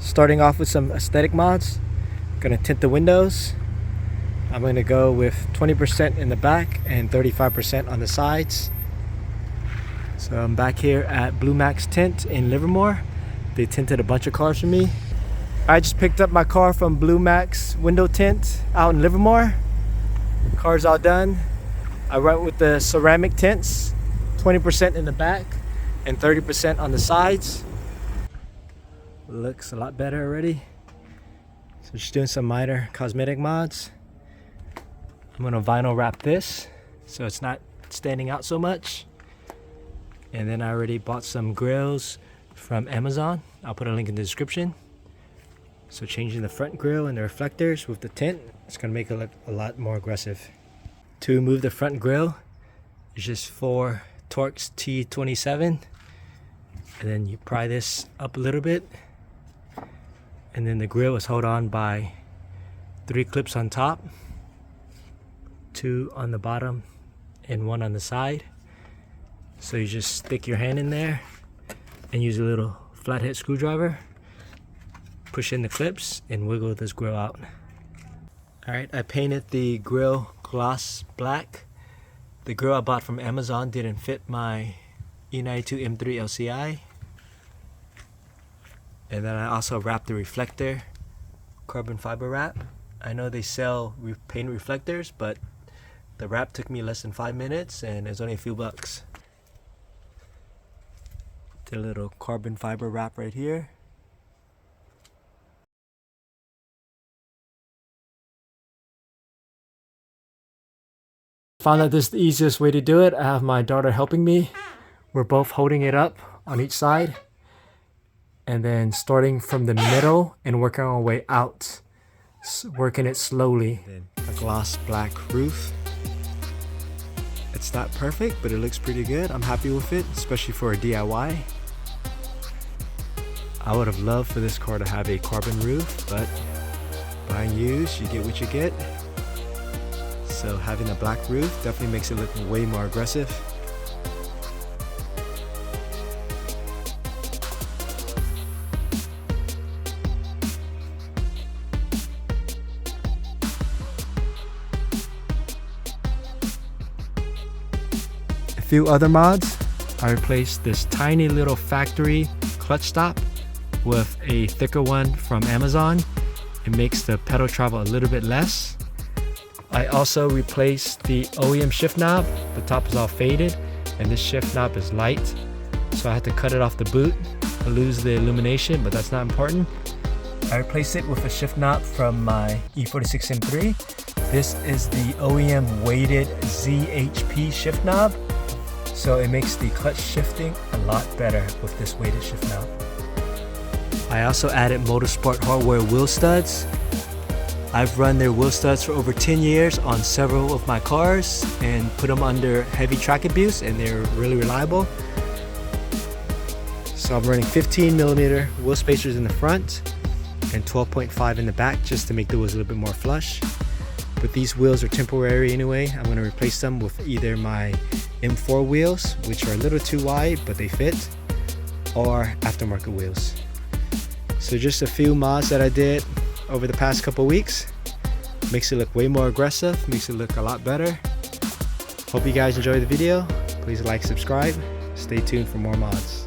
Starting off with some aesthetic mods. Gonna tint the windows. I'm gonna go with 20% in the back and 35% on the sides. So I'm back here at Blue Max Tint in Livermore. They tinted a bunch of cars for me. I just picked up my car from Blue Max Window Tint out in Livermore. Car's all done. I went with the ceramic tints, 20% in the back and 30% on the sides. Looks a lot better already. So just doing some minor cosmetic mods. I'm gonna vinyl wrap this so it's not standing out so much. And then I already bought some grills from Amazon. I'll put a link in the description. So changing the front grille and the reflectors with the tint, it's gonna make it look a lot more aggressive. To remove the front grille, it's just 4 Torx T27. And then you pry this up a little bit. And then the grille is held on by 3 clips on top, 2 on the bottom, and 1 on the side. So you just stick your hand in there and use a little flathead screwdriver, push in the clips, and wiggle this grille out. Alright, I painted the grille gloss black. The grille I bought from Amazon didn't fit my E92 M3 LCI. And then I also wrapped the reflector, carbon fiber wrap. I know they sell paint reflectors, but the wrap took me less than 5 minutes and it was only a few bucks. Did a little carbon fiber wrap right here. Found that this is the easiest way to do it. I have my daughter helping me. We're both holding it up on each side. And then starting from the middle and working our way out, working it slowly. A gloss black roof. It's not perfect, but it looks pretty good. I'm happy with it, especially for a DIY. I would have loved for this car to have a carbon roof, but buying used, you get what you get. So having a black roof definitely makes it look way more aggressive. A few other mods. I replaced this tiny little factory clutch stop with a thicker one from Amazon. It makes the pedal travel a little bit less. I also replaced the OEM shift knob. The top is all faded and this shift knob is light, so I had to cut it off the boot. I lose the illumination, but that's not important. I replaced it with a shift knob from my E96 M3. This is the OEM weighted ZHP shift knob. So it makes the clutch shifting a lot better with this weighted shift knob. I also added Motorsport Hardware wheel studs. I've run their wheel studs for over 10 years on several of my cars and put them under heavy track abuse, and they're really reliable. So I'm running 15mm wheel spacers in the front and 12.5 in the back just to make the wheels a little bit more flush. But these wheels are temporary anyway. I'm going to replace them with either my M4 wheels, which are a little too wide but they fit, or aftermarket wheels. So just a few mods that I did over the past couple weeks. Makes it look way more aggressive, makes it look a lot better. Hope you guys enjoyed the video. Please like, subscribe. Stay tuned for more mods.